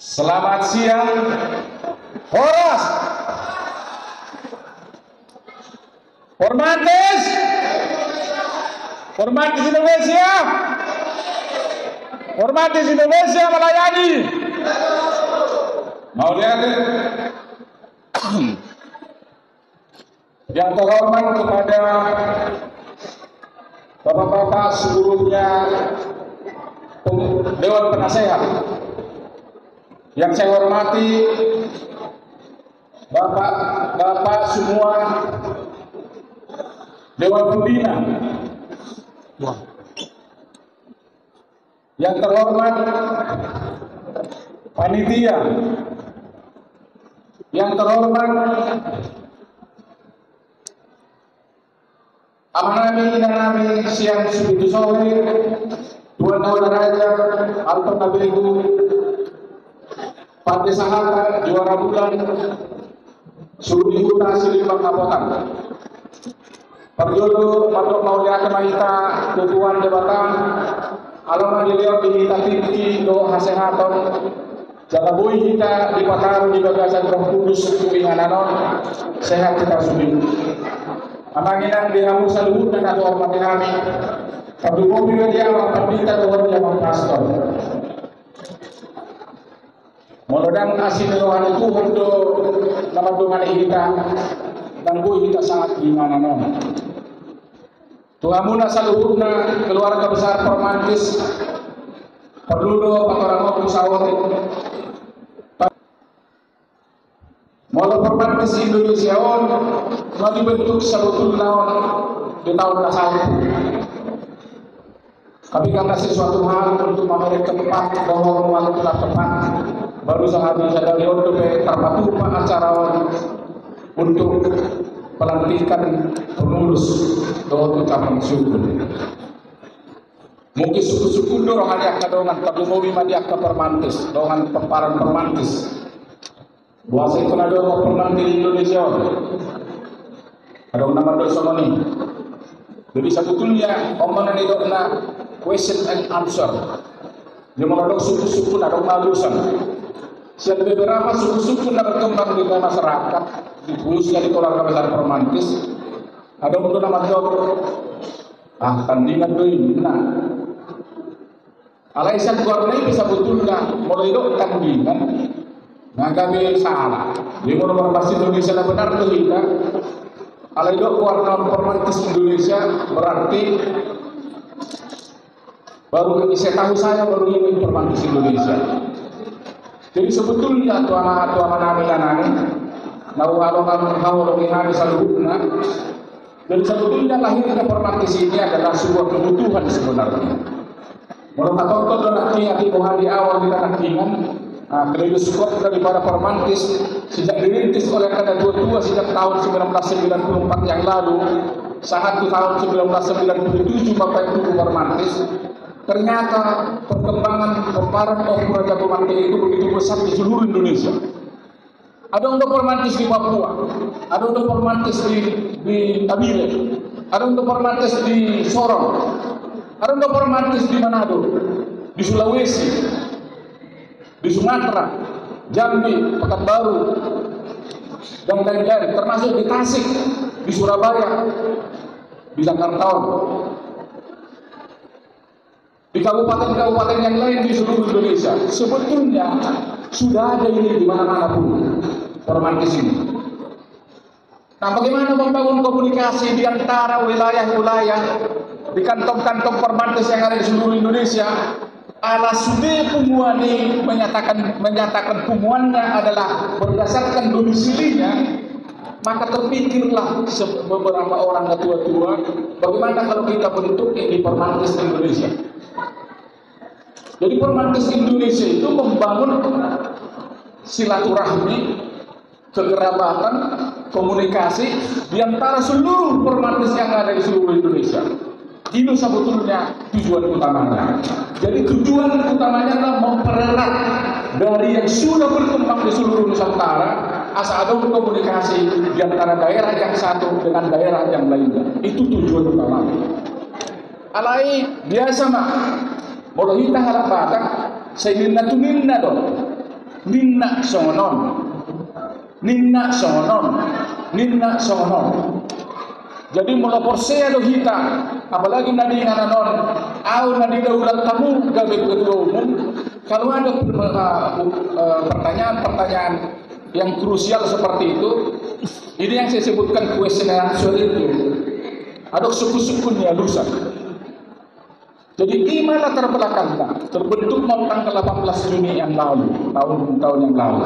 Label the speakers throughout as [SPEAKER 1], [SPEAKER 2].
[SPEAKER 1] Selamat siang, Horas, Formantis, Formantis Indonesia, Formantis Indonesia melayani. Mau lihat yang terhormat kepada bapak-bapak seluruhnya Dewan Penasehat. Yang saya hormati bapak-bapak semua Dewan Pembina. Yang terhormat panitia. Yang terhormat amanami inanami siang subitu sore Tuan Raja Alton Nabegu Partai Sahata juara bulan Suri Huta Silimbang Kapotan Perjodoh Matok Maulia Kemaita Tutuan Jabatan Alama Diliau Dihita Titi Do Hasehaton Jababui Hita di Pataru di Bagasan Roh Kudus Tuwingananon Sehat kita sudi Amanginan dihamu saluhut dan atau hormati kami Padumo Biwadia Pabita Tuhan Jaman Pastor Molodang asin rohani Tuhan do nama Tuhan kita dan bui kita sangat gimana non. Tuhamuna saluhurna keluarga besar Formantis perlu do patorang mau sawat. Molo Formantis Indonesia on mau dibentuk sebetulnya di tahun kasar. Kami akan kasih suatu hal untuk memberikan tempat bahwa waktu telah tepat baru sehabis dari untuk terpatuh acara untuk pelantikan pengurus doa ucapan syukur. Mungkin suku-suku do rohani akka dongan padumowi madi akka Formantis dongan pemparan Formantis. Buasa itu nado Formantis di Indonesia. Ada nama do somoni. Jadi sebetulnya omongan itu na question and answer. Dia mengandung suku-suku ada malusan. Siapa beberapa suku-suku yang berkembang di masyarakat, di khususnya di keluarga besar Formantis, ada untuk nama jawab. Tandingan tu ini, nah. Alaisan keluarga ini bisa betulnya mulai itu tandingan, nggak kami salah. Dia mau nomor bahasa Indonesia yang benar tu kita. Alai itu keluarga Formantis Indonesia berarti baru saya tahu saya baru ini Formantis Indonesia. Jadi sebetulnya tuan nami nauhalongan hawalongi saluhuna. Jadi sebetulnya lahirnya Formantis ini adalah sebuah kebutuhan sebenarnya. Menurut tonton dan hati di awal di kanakingan, kaleidoscope daripada Formantis sejak dirintis oleh Kada Tua sejak tahun 1994 yang lalu, saat tahun 1997 Bapak Ibu Formantis. Ternyata perkembangan pemparan Raja Formantis itu begitu besar di seluruh Indonesia. Ada untuk Formantis di Papua, ada untuk Formantis di Abile, ada untuk Formantis di Sorong, ada untuk Formantis di Manado, di Sulawesi, di Sumatera, Jambi, Pekanbaru, dan lain-lain, termasuk di Tasik, di Surabaya, di Jakarta. Di kabupaten-kabupaten yang lain di seluruh Indonesia sebetulnya sudah ada ini di mana-mana pun Formantis ini. Nah, bagaimana membangun komunikasi di antara wilayah-wilayah di kantong-kantong Formantis yang ada di seluruh Indonesia? Ala sude pumuani menyatakan pumuannya adalah berdasarkan domisilinya. Maka terpikirlah beberapa orang tua-tua, bagaimana kalau kita bentuk ini Formantis Indonesia? Jadi Formantis Indonesia itu membangun silaturahmi, kekerabatan, komunikasi di antara seluruh Formantis yang ada di seluruh Indonesia. Itu sebetulnya tujuan utamanya. Jadi tujuan utamanya adalah mempererat dari yang sudah berkembang di seluruh Nusantara, asal ada komunikasi di antara daerah yang satu dengan daerah yang lainnya. Itu tujuan utamanya. Alai biasa mah, kalau kita harap batak, saya tuninna dong. ninna songonon, ninna songonon, ninna songonon. Jadi melapor saya do kita, apalagi nadi ngananon, au nadi daulat kamu gabe ketua umum. Kalau ada pertanyaan-pertanyaan yang krusial seperti itu, ini yang saya sebutkan kuesioner itu. Ada suku-sukunya lusa. Jadi lima latar belakangnya terbentuk tanggal 18 Juni yang lalu, tahun-tahun yang lalu.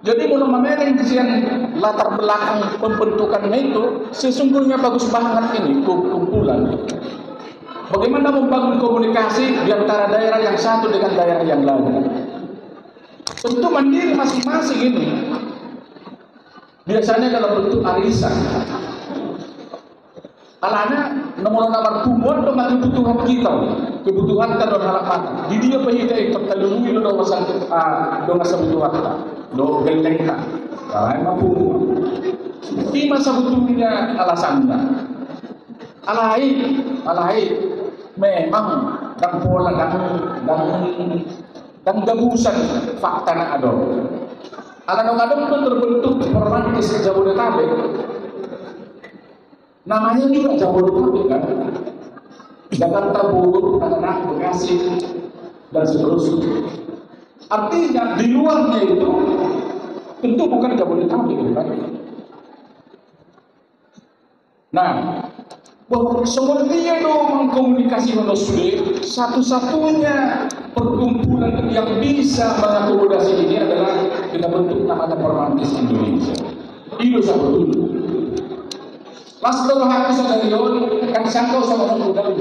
[SPEAKER 1] Jadi menurut mengenai kesian latar belakang pembentukannya itu sesungguhnya bagus banget ini kumpulan. Bagaimana membangun komunikasi di antara daerah yang satu dengan daerah yang lain. Tentu mandiri masing-masing ini. Biasanya dalam bentuk arisan. Alana nomor tumbuh dengan kebutuhan kita, kebutuhan kita dalam halaman. Di dia pahita ikut terlebih lo dalam masa kebutuhan kita, do geleng kita, karena mampu. Di masa betulnya alasannya, alai, memang dan pola dan gabusan fakta nak ada. Aladong-adong itu terbentuk romantis Jabodetabek. Namanya juga Jabodetabek kan, Jakarta, Bogor, Tangerang, Bekasi, dan seterusnya. Artinya di luarnya itu tentu bukan Jabodetabek kan. Nah, bahwa semuanya itu mengkomunikasi manusia, satu-satunya perkumpulan yang bisa mengakomodasi ini adalah kita bentuk namanya Romantis Indonesia. Itu sebetulnya. Pas kalau habis dari yon, kan sangkau sama orang muda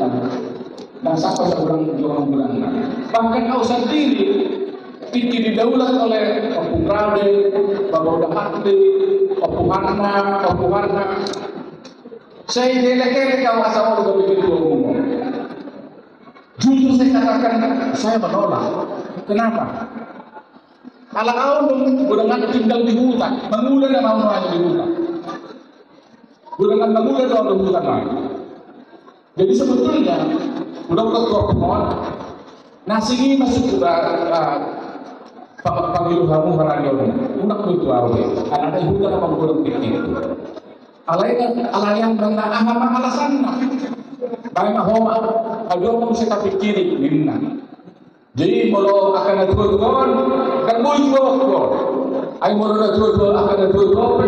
[SPEAKER 1] dan sangkau sama orang muda. Bahkan kau sendiri didaulat oleh Opung Rade, Bapak Dahati, Opung Harna. Saya dele-dele kau asal orang bikin dua umum. Jujur saya katakan saya menolak. Kenapa? Kalau kau dengan tinggal di hutan, mengulang dan mau di hutan. Gunakan mengulang dalam hutan lain. Jadi sebetulnya udah ketua nasi ini masuk ke panggil kamu radio unak itu awe karena ibu kan apa belum pikir alayan benda apa alasan banyak homa kalau kamu bisa pikir ini jadi kalau akan ada dua dan boleh juga ay mo na dua akan ada dua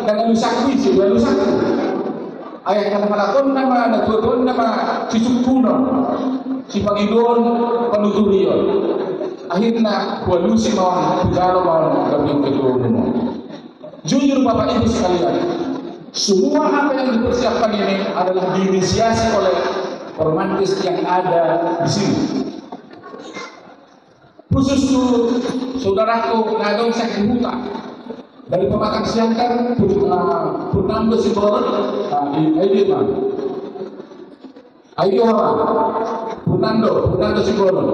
[SPEAKER 1] dan lusakwi sih lusakwi ay kalakon nama na dua nama cicukpuno si Panginoon panuturion akhirnya koalisi mau negara mau gabung kedua umum. Jujur Bapak Ibu sekalian, semua apa yang dipersiapkan ini adalah diinisiasi oleh Romantis yang ada di sini. Khusus saudaraku Nagong Sakti Huta dari Pematang Siantar Purnamdo Siboron Purnamdo Siboron.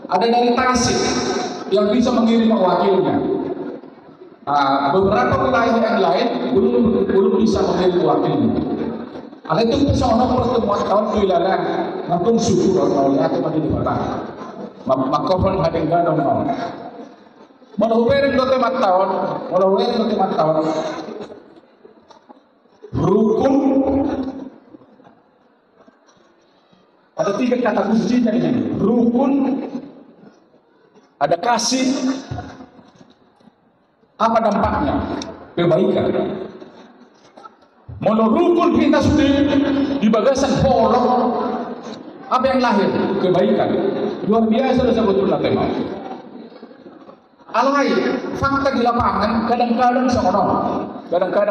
[SPEAKER 1] Ada dari Tasik yang bisa mengirim wakilnya. Beberapa wilayah yang lain belum bisa mengirim wakilnya. Ada itu persoalan pertemuan tahun wilayah nampung suku kalau lihat di Batak. Makofon hading ganong mau. Malahuwerin do temat tahun. Rukun. Ada 3 kata kuncinya di sini. Rukun. Ada kasih. Apa dampaknya? Kebaikan. Rukun kita sudah di bagasan polong. Apa yang lahir? Kebaikan. Luar biasa sebetulnya tema. Alai, fakta di lapangan kadang-kadang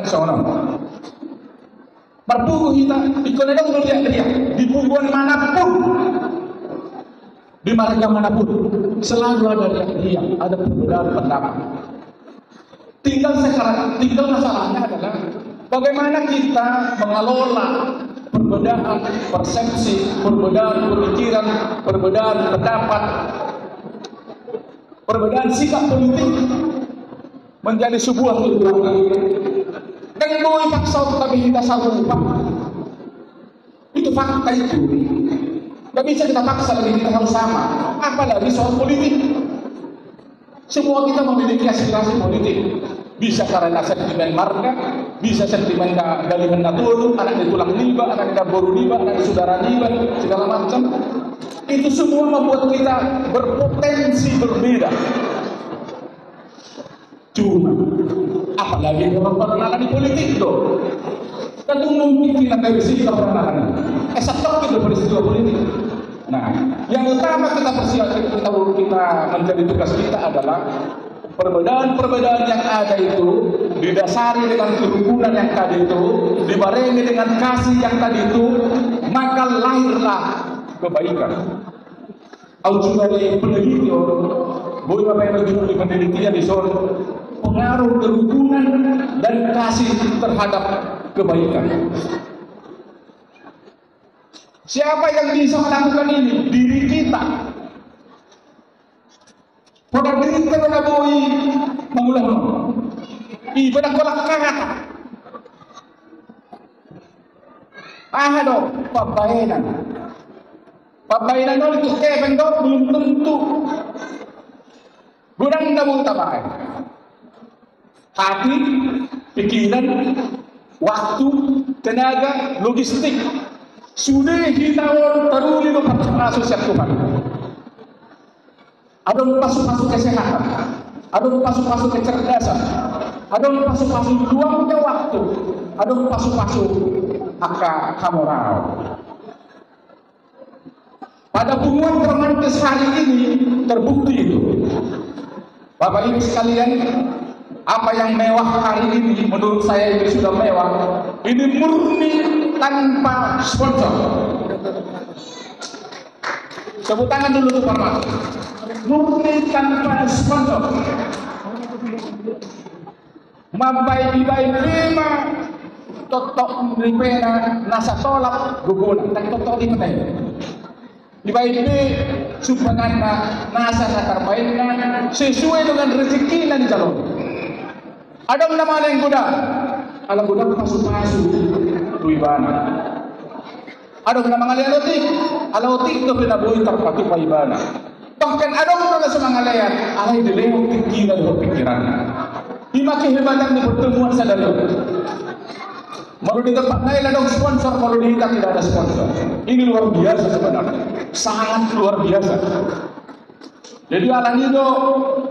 [SPEAKER 1] seorang. Perbuku kita dikonedang melihat di bubuan manapun, di marga manapun, selalu ada riak, ada perbedaan pendapat. Tinggal masalahnya adalah bagaimana kita mengelola perbedaan persepsi, perbedaan pemikiran, perbedaan pendapat, perbedaan sikap politik menjadi sebuah tujuan. Dan boleh paksa tapi kita satu itu fakta itu. Tidak bisa kita paksa lagi kita harus sama. Apalagi soal politik. Semua kita memiliki aspirasi politik. Bisa karena sentimen marga, bisa sentimen galihan natulu, anak di tulang liba, anak di boru liba, anak di saudara liba, segala macam. Itu semua membuat kita berpotensi berbeda. Cuma, apalagi kalau pernah di politik itu, kan mungkin kita versi kita pernah satu itu peristiwa politik. Nah, yang utama kita persiapkan kita menjadi tugas kita adalah perbedaan-perbedaan yang ada itu didasari dengan kerukunan yang tadi itu, dibarengi dengan kasih yang tadi itu, maka lahirlah kebaikan. Aujudari peneliti, boleh apa yang di penelitian di soal pengaruh kerukunan dan kasih terhadap kebaikan. Siapa yang bisa melakukan ini? Diri kita. Pada diri kita menabui mengulang. Ibadah kolak kata. Dong, pabainan. Pabainan itu keben dong belum tentu. Gudang nabung tabay. Hati, pikiran, waktu, tenaga, logistik. Sudah hitawon teruli no pasuk siap Tuhan. Ada pasuk-pasuk kesehatan, ada pasuk-pasuk kecerdasan, ada pasuk-pasuk luangnya waktu, ada pasuk-pasuk akal moral. Pada hubungan romantis hari ini terbukti itu. Bapak Ibu sekalian, apa yang mewah hari ini menurut saya ini sudah mewah. Ini murni tanpa sponsor. Tepuk tangan dulu tuh Pak Mas. Murni tanpa sponsor. Mabai-ibai lima totok ripena nasa tolak gugunan tak totok di mana. Ibai-ibai subhanana nasa sakarbaina sesuai dengan rezeki dan calon. Ada nama yang kuda. Alam kuda masuk-masuk tuibana. Ada nama ngalian alotik itu pinabuhi terpatu paibana. Bahkan ada orang semangalayan, alai dilewat pikiran dan pikiran. Lima kehebatan di pertemuan sadari. Mau di tempat lain ada sponsor, kalau di kita tidak ada sponsor. Ini luar biasa sebenarnya, sangat luar biasa. Jadi alang itu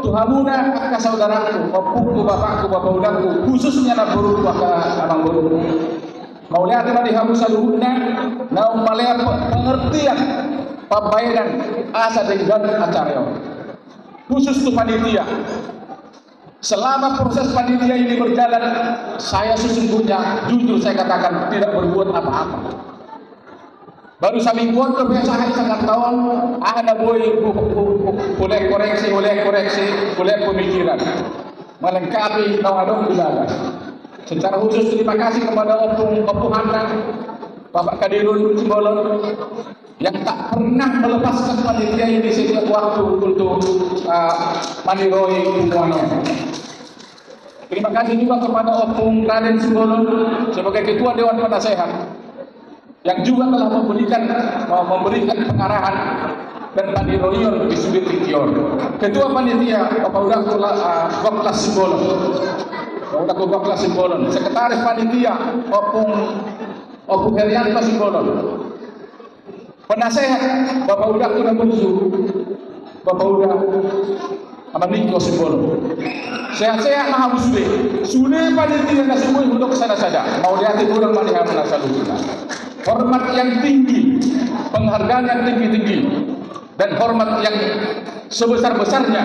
[SPEAKER 1] Tuhamuna kakak saudaraku, opuku, bapakku, bapak udaku, khususnya nak buru kakak abang buru. Mau lihat di hamu saluhuna, mau melihat pengertian pabainan asa dengan acara. Khusus tu panitia. Selama proses panitia ini berjalan, saya sesungguhnya jujur saya katakan tidak berbuat apa-apa. Baru samingguan kebiasaan sangat tahun, ada boleh koreksi, boleh pemikiran, melengkapi dong bilangan. Secara khusus terima kasih kepada Opung Hana, Bapak Kadirun Simbolon, yang tak pernah melepaskan panitia ini setiap waktu untuk maniroi semuanya. Terima kasih juga kepada Opung Raden Simbolon sebagai Ketua Dewan Penasehat, yang juga telah memberikan pengarahan dan paniroion di sudut Tikion. Ketua panitia Bapak Goklas Simbolon, Bapak Goklas Simbolon, Sekretaris panitia Opung Herianto Simbolon, penasehat Bapak Kuda Bunsu, Bapak Amaniko Simbolon. Sehat-sehat maha sudah panitia na semua untuk kesana saja. Mau lihat itu orang melihat menasal kita. Hormat yang tinggi, penghargaan yang tinggi-tinggi, dan hormat yang sebesar-besarnya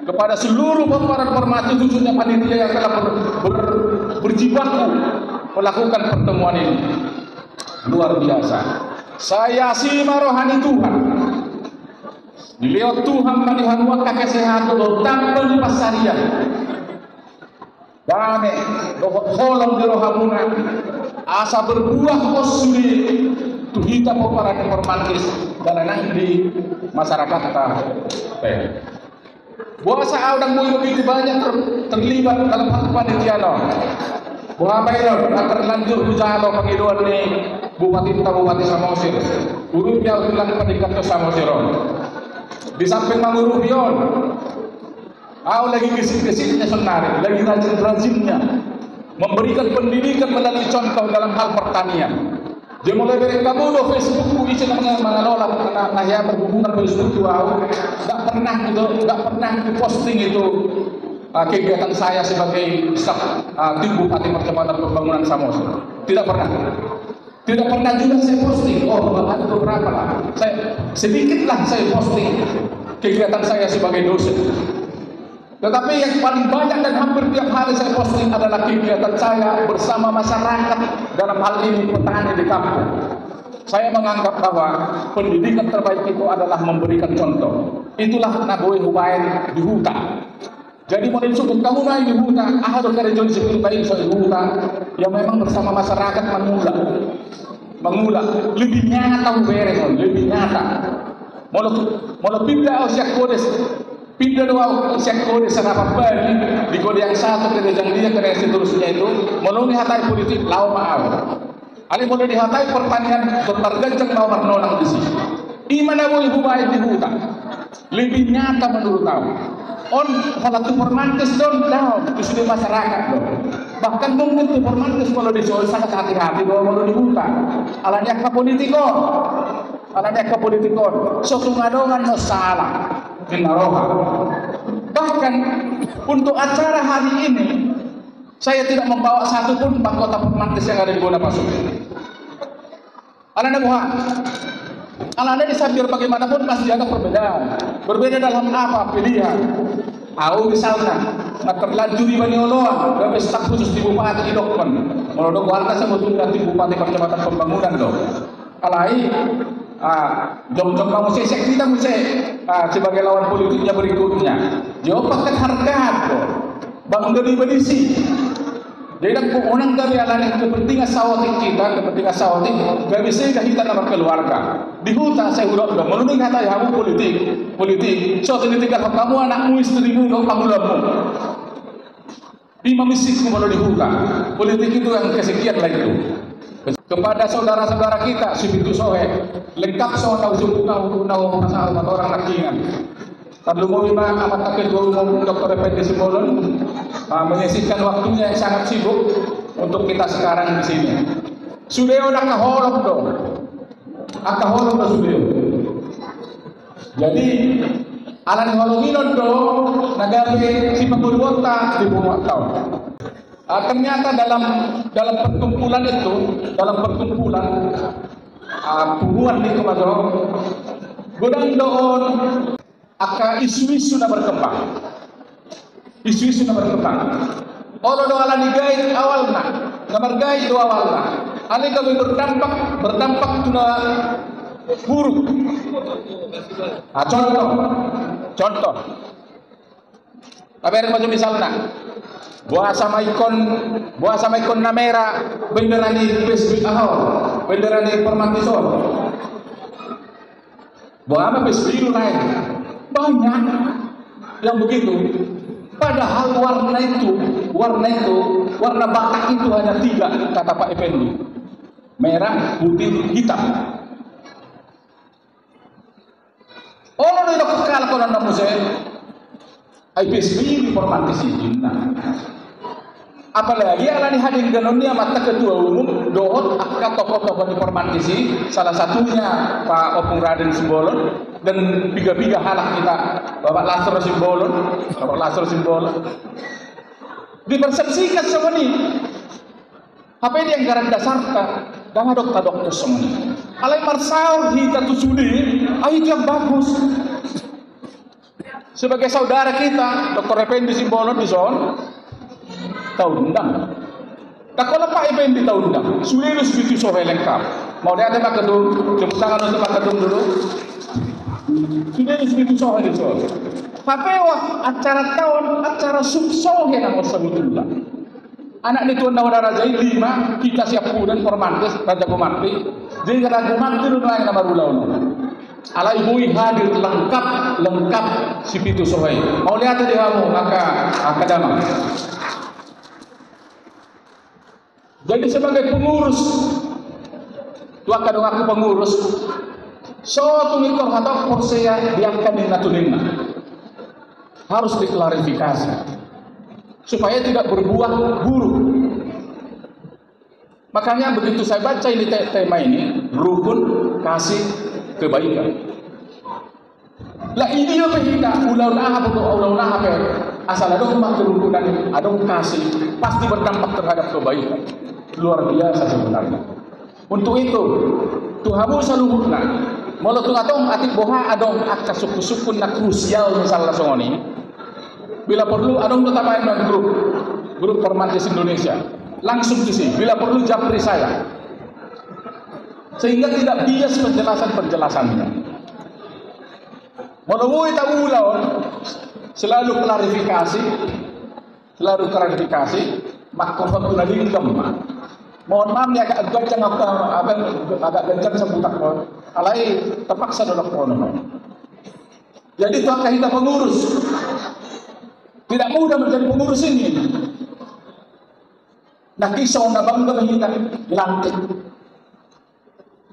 [SPEAKER 1] kepada seluruh pemeran hormati khususnya panitia yang telah berjibaku melakukan pertemuan ini. Luar biasa. Saya sima rohani Tuhan. Beliau Tuhan manihanwa kesehatan tanpa pasarian. Dane kolom di rohamuna asa berbuah kosuli tuhita pemeran informatis dan di masyarakat kita. Buasa awdang mui begitu banyak terlibat dalam hal panitia no. Buah bayar terlanjur bujalo pengiduan ni Bupati Samosir. Urupnya ulang peningkat ke Samosir. Di samping menguruh Bion, lagi gesit-gesitnya sebenarnya, lagi rajin-rajinnya memberikan pendidikan melalui contoh dalam hal pertanian. Dia mulai dari kamu do Facebook ku isi mengelola ya berhubungan Facebook itu nggak pernah posting itu kegiatan saya sebagai staf tim Bupati Percepatan Pembangunan Samosir. Tidak pernah juga saya posting. Ada beberapa lah. Sedikitlah saya posting kegiatan saya sebagai dosen. Tetapi yang paling banyak dan hampir tiap hari saya posting adalah kegiatan saya bersama masyarakat, dalam hal ini petani di kampung. Saya menganggap bahwa pendidikan terbaik itu adalah memberikan contoh. Itulah naboe hubain di hutan. Jadi mau disebut kamu naik di hutan, harus kerja seperti baik soal hutan yang memang bersama masyarakat mengulang lebih nyata lebih nyata. Mau pindah usia kodes. Pindah doa siang kode serapa bagi di kode yang satu ke yang dia ke yang seterusnya itu melalui hatai politik lau maaf. Ali boleh dihatai pertanian bertergancang lau nolak di sini. Imana boleh bubain di hutan lebih nyata menurut tahu. Kalau tu permantes down itu sudah masyarakat dong. Bahkan mungkin tu permantes kalau dijual sangat hati-hati bahwa mau di hutan. Alanya ke politikon. Suatu ngadongan no salah. Inaroha. Bahkan untuk acara hari ini saya tidak membawa satu pun mahkota permantes yang ada di Gona Pasuk. Alana disabir bagaimanapun masih ada perbedaan. Berbeda dalam apa pilihan. Misalnya terlanjur di Banioloan, tapi staf khusus di Bupati Dokmen. Menurut warga sebetulnya di Bupati Percepatan Pembangunan dong. Jom kamu sesek kita sebagai lawan politiknya berikutnya. Jawab harga bang dari badisi. Jadi orang kami alami kepentingan sawatik kita, kepentingan sawatik gak bisa kita nama keluarga. Di hutan saya udah menurut kata kamu politik. So tinggal kamu anakmu istrimu kau pangulamu. Imam misik kalau di hutan. Politik itu yang kesekian lah itu. Kepada saudara-saudara kita Sibitu Sohe lengkap soal masalah orang rakingan. Lalu mau amat akhir umum Dr. Effendi Simbolon menyisihkan waktunya yang sangat sibuk untuk kita sekarang di sini. Sudah nak kaholok dong, sudah. Jadi alan hologinon dong nagabe si pagulwota di Bumatau. Ternyata dalam perkumpulan hubungan di Komadong, godang doon isu-isu na berkembang. Olo do ala ni gay awal na, kamargay do awal na. Ali kami berdampak tuna buruk. Contoh. Kabar macam misalnya. Buah sama ikon namera bendera ni Facebook bendera ni permantisor. Buah apa Facebook lain banyak yang begitu. Padahal warna Batak itu hanya 3 kata Pak Effendi, merah, putih, hitam. Orang itu kekal kalau namun saya, Facebook informasi jinna. Apalagi alani hadir ganonnya mata ketua umum dohot akak tokoh-tokoh informasi, salah satunya Pak Opung Raden Simbolon dan tiga halak kita Bapak Lasro Simbolon dipersepsikan semua ini apa ini yang garan dasarkan dan dokter semua ini alai marsaur hita tusudi itu yang bagus sebagai saudara kita Dr. Effendi Simbolon di son tahu undang. Tak kalau Pak Effendi tahu undang, sudah segitu sore lengkap. Mau dia ada kedung, jemput tangan untuk kedung dulu. Sudah segitu sore itu. Tapi acara tahun, acara suksoh yang harus sebutlah. Anak itu undang Raja 5, kita siap dan formantes Raja Gumarti. Jadi Raja Gumarti itu yang nama ulau. Ala ibu hadir lengkap si pitu sore. Mau lihat dia kamu maka akadama. Jadi sebagai pengurus, tua kadang aku pengurus, so tungikor atau saya diamkan di natulinna. harus diklarifikasi supaya tidak berbuah buruk. Makanya begitu saya baca ini tema ini, rukun kasih kebaikan. Lah ini apa kita ulah apa asal ada kerukunan, ada kasih pasti berdampak terhadap kebaikan. Luar biasa sebenarnya. Untuk itu Tuhamu saluhurna molo tu atong atik boha adong akta suku-suku na krusial misalnya songoni. Bila perlu adong tambahin dengan grup Formantis Indonesia. Langsung di sini, bila perlu japri saya. Sehingga tidak bias penjelasannya. Menemui tamu lawan selalu klarifikasi, makhluk lingkem. Mohon maaf nih agak gancang sebutak ko. Alai terpaksa dolok kono. Jadi itu akan kita pengurus. Tidak mudah menjadi pengurus ini. Nah kisah na bangga kita dilantik.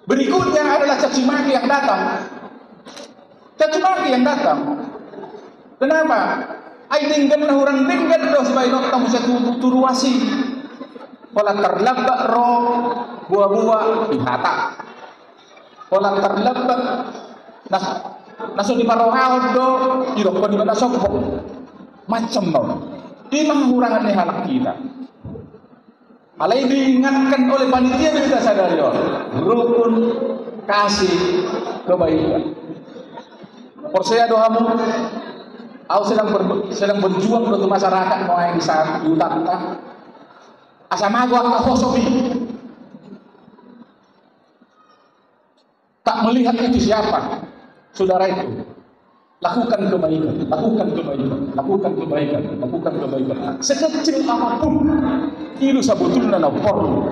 [SPEAKER 1] Berikutnya adalah caci maki yang datang. Kenapa? Ay dinggan na hurang dinggan daw sabay no tamu sa turuasi. Wala terlabak ro buah-buah ihata. Wala terlabak naso di parohaod do irok ko di mana sokpo. Macam no. Di menghurangan halak kita. Alai diingatkan oleh panitia kita sadari rukun kasih kebaikan. Persaya doamu, aku sedang berjuang untuk masyarakat mau yang bisa diutang asal magu aku kosopi. Tak melihat itu siapa, saudara itu. Lakukan kebaikan. Sekecil apapun, itu sebetulnya na perlu.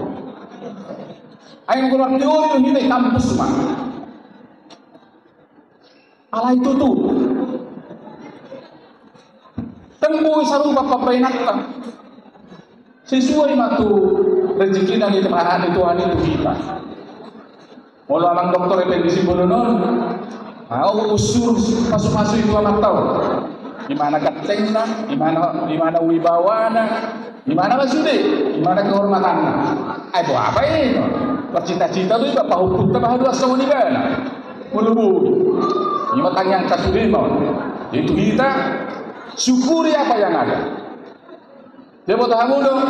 [SPEAKER 1] Ayang keluar teori ini kampus mah. Ala itu tuh. Tengku saru bapak penata. Sesuai matu rezeki dan Tuhan itu kita. Walau amang dokter efendi simbonon. Mau usur masuk itu amat tahu. Di mana gantengna, di mana wibawana, di mana masude, di mana kehormatanna. Itu apa ini? Bercita-cita itu bapak hukum tambah dua sama di mana? Mulubu. Ini matang yang kasudin mau. Itu kita syukuri apa yang ada. Dia buat kamu dong.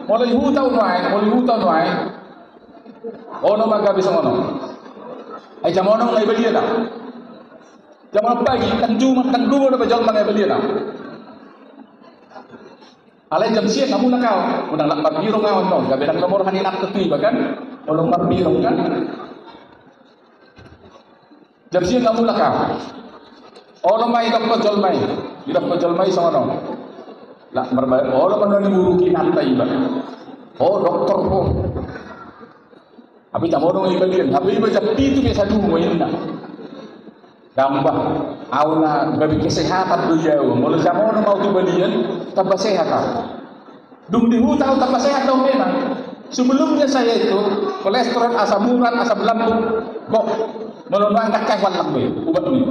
[SPEAKER 1] Mulai hutang nuai. Ono maga bisa ngono. Ay jamono ngai beli dah. Jaman pagi, tang dua dapat jalan mangai beli dah. Alai jam siang kamu nak kau, unang lakbar birong kau no, gabedang nomor haninap ketui bahkan, orang lakbar birong kan. Jam siang kamu nak kau, orang mai dok kojol mai sama no. Lah berbaik, orang mana ni buruki nantai iba. Oh doktor pun. Abi jamono ngai beli, abi iba japi tu biasa dulu indah. Dambah auna gabi kesehatan beliau mulai zaman mau dibelian tambah sehat dung dihutang tambah sehat dong memang sebelumnya saya itu kolesterol asam urat asam lambung kok melompat kawan lambung ubat ini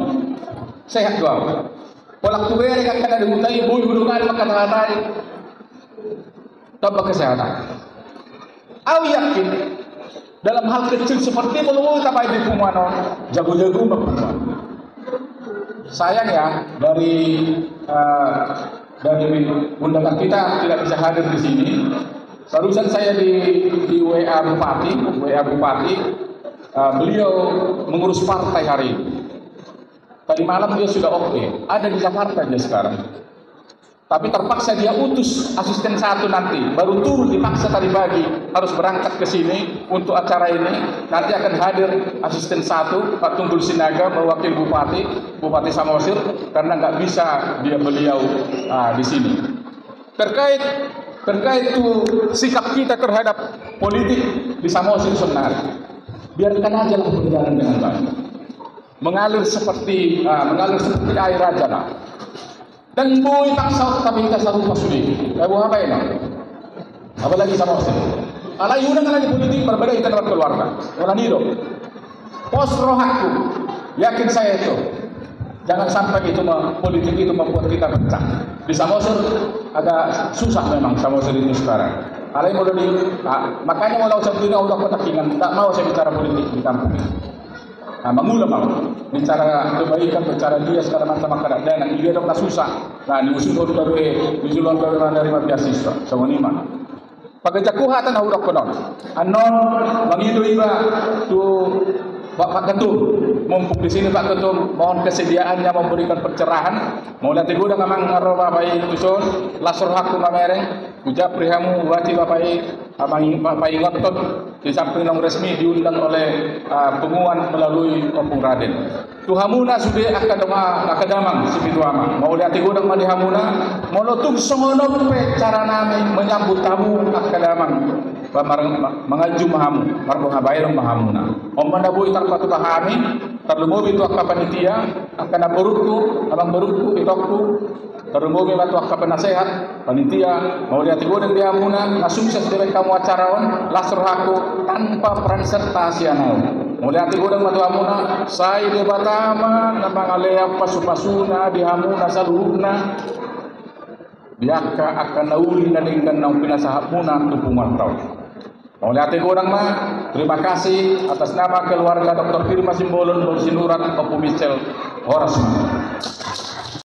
[SPEAKER 1] sehat doang polak tuwere kan kada dihutai boy hudungan makataray tambah kesehatan aku yakin dalam hal kecil seperti melulu sampai di Pumano jago-jago berpumuan. Sayang ya dari undangan kita tidak bisa hadir di sini. Seharusnya saya di WA Bupati, beliau mengurus partai hari ini. Tadi malam dia sudah oke, ada di Jakarta dia sekarang. Tapi terpaksa dia utus asisten satu nanti, baru turun dipaksa tadi pagi harus berangkat ke sini untuk acara ini. Nanti akan hadir asisten satu Pak Tunggul Sinaga mewakili Bupati Samosir karena nggak bisa beliau di sini. Terkait itu sikap kita terhadap politik di Samosir sebenarnya, biarkan aja lah berjalan dengan baik, mengalir seperti air aja lah. Dan boy tak saut tapi kita satu pasudi. Kamu apa ini? Apalagi sama Austin. Alai unang lagi politik berbeda kita dapat keluarga. Orang itu. Pos rohaku. Yakin saya itu. Jangan sampai politik itu membuat kita pecah. Di Samosir agak susah memang Samosir itu sekarang. Makanya walau sebetulnya Allah ketakingan, tak mau saya bicara politik di kampung ini. Mengulang mau bicara kebaikan, bicara dia segala macam keadaan. Dia dok susah. Nah, diusul dari menerima beasiswa. Sama ni mah. Pagkajakuhatan na urok ko nun. Anon, mangido iba tu Pak Ketum, mumpung di sini Pak Ketum, mohon kesediaannya memberikan pencerahan. Mau nanti gue udah ngamang ngaro bapai tuson, lasur hakku mamereng, ujap prihamu wati bapai ngotot di samping yang resmi diundang oleh penguan melalui Opung Raden. Tuhamuna sudah akadamang sibituama. Mau lihat gue udah madihamuna, mau lotung semono pe cara nami menyambut tamu akadamang. Mengaju mahamu, marbo habayang mahamuna. Omanda boy tar patu bahami, tarlumobi tu akka panitia, akan berukku, abang berukku itokku, tarlumobi batu akka penasehat, panitia, mau lihat godeng dia hamuna, nasukses dengan kamu acarawan, lasur haku tanpa peran serta sianau. Mau lihat godeng batu hamuna, saya di Batama, namang alea pasu-pasuna, di hamuna saluhuna, biaka akan nauli na dengan nang pinasahapuna tupungan tau. Oleh hati kurang mah, terima kasih atas nama keluarga Dr. Firman Simbolon bersinurat Opu Michel Horas.